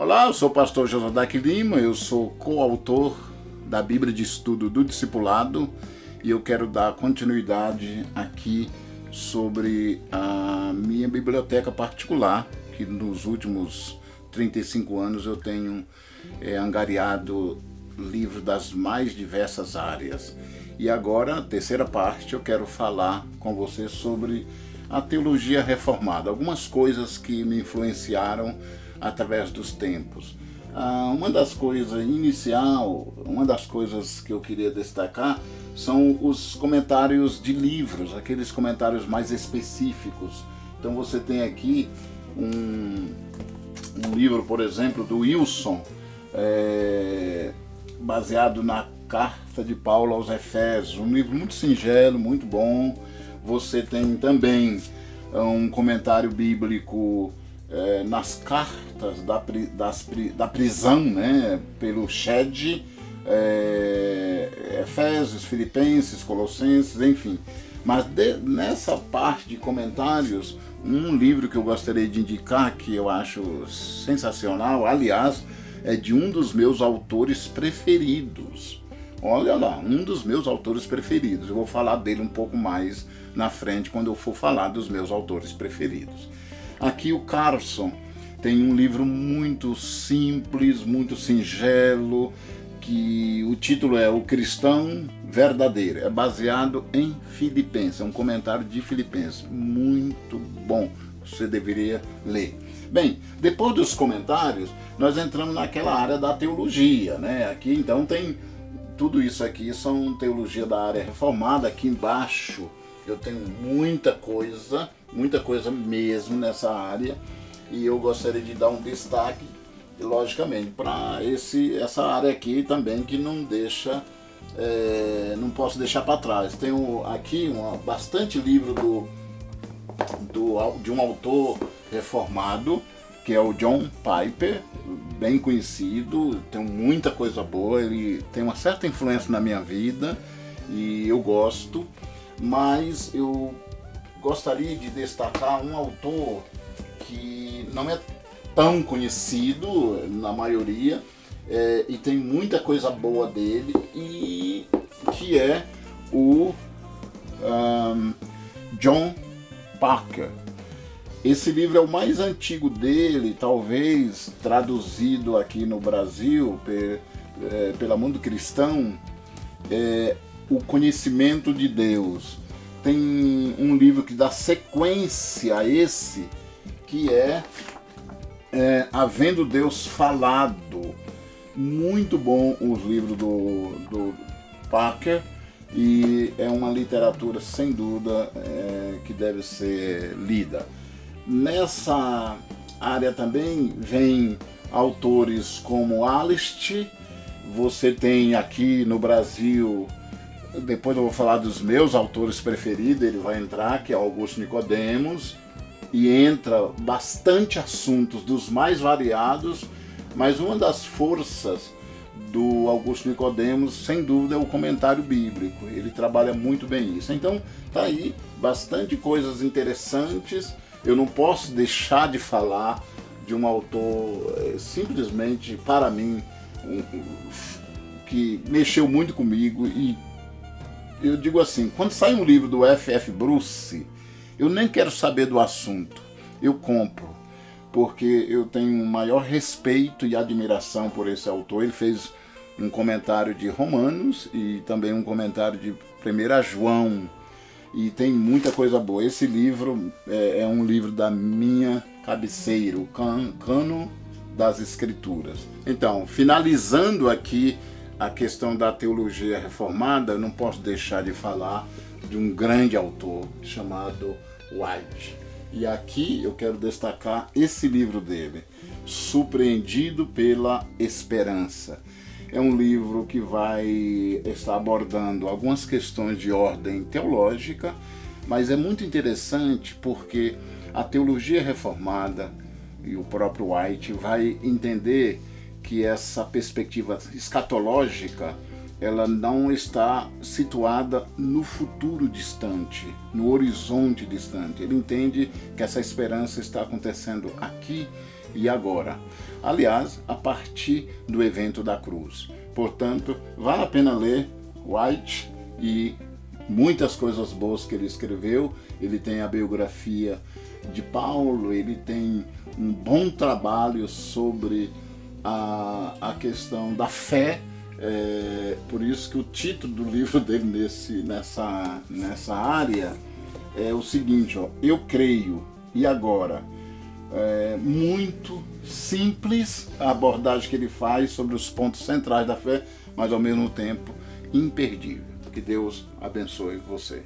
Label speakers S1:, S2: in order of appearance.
S1: Olá, eu sou o pastor Josué Lima, eu sou coautor da Bíblia de Estudo do Discipulado e eu quero dar continuidade aqui sobre a minha biblioteca particular, que nos últimos 35 anos eu tenho angariado livros das mais diversas áreas. E agora, a terceira parte, eu quero falar com você sobre a teologia reformada, algumas coisas que me influenciaram através dos tempos. Uma das coisas que eu queria destacar são os comentários de livros, aqueles comentários mais específicos. Então você tem aqui um livro, por exemplo, do Wilson, baseado na Carta de Paulo aos Efésios, um livro muito singelo, muito bom. Você tem também um comentário bíblico nas cartas da prisão, né, pelo Shed, Efésios, Filipenses, Colossenses, enfim. Mas nessa parte de comentários, um livro que eu gostaria de indicar, que eu acho sensacional, aliás, é de um dos meus autores preferidos. Olha lá, um dos meus autores preferidos. Eu vou falar dele um pouco mais na frente, quando eu for falar dos meus autores preferidos. Aqui o Carson tem um livro muito simples, muito singelo, que o título é O Cristão Verdadeiro. É baseado em Filipenses, é um comentário de Filipenses. Muito bom, você deveria ler. Bem, depois dos comentários, nós entramos naquela área da teologia, né? Aqui então tem tudo isso aqui, são teologia da área reformada. Aqui embaixo eu tenho muita coisa mesmo nessa área, e eu gostaria de dar um destaque, logicamente, para essa área aqui também, que não posso deixar para trás. Tenho aqui bastante livro de um autor reformado, que é o John Piper, bem conhecido, tem muita coisa boa, ele tem uma certa influência na minha vida e eu gosto, mas eu gostaria de destacar um autor que não é tão conhecido na maioria, e tem muita coisa boa dele, e que é o John Parker. Esse livro é o mais antigo dele, talvez traduzido aqui no Brasil pela Mundo Cristão, O Conhecimento de Deus. Tem um livro que dá sequência a esse, que é Havendo Deus Falado. Muito bom os livros do Parker, e é uma literatura sem dúvida que deve ser lida. Nessa área também vem autores como Alistair. Você tem aqui no Brasil, depois eu vou falar dos meus autores preferidos, ele vai entrar, que é Augusto Nicodemos, e entra bastante assuntos dos mais variados, mas uma das forças do Augusto Nicodemos, sem dúvida, é o comentário bíblico. Ele trabalha muito bem isso. Então, tá aí bastante coisas interessantes. Eu não posso deixar de falar de um autor simplesmente, para mim, que mexeu muito comigo. E eu digo assim, quando sai um livro do F.F. Bruce, eu nem quero saber do assunto, eu compro, porque eu tenho um maior respeito e admiração por esse autor. Ele fez um comentário de Romanos e também um comentário de 1 João, e tem muita coisa boa. Esse livro é um livro da minha cabeceira, o Cânon das Escrituras. Então, finalizando aqui a questão da teologia reformada, eu não posso deixar de falar de um grande autor chamado White. E aqui eu quero destacar esse livro dele, Surpreendido pela Esperança. É um livro que vai estar abordando algumas questões de ordem teológica, mas é muito interessante porque a teologia reformada e o próprio White vai entender que essa perspectiva escatológica, ela não está situada no futuro distante, no horizonte distante. Ele entende que essa esperança está acontecendo aqui e agora. Aliás, a partir do evento da cruz. Portanto, vale a pena ler White e muitas coisas boas que ele escreveu. Ele tem a biografia de Paulo, ele tem um bom trabalho sobre a questão da fé. Por isso que o título do livro dele nessa área é o seguinte, ó, Eu Creio, e agora? Muito simples a abordagem que ele faz sobre os pontos centrais da fé, mas ao mesmo tempo imperdível. Que Deus abençoe você.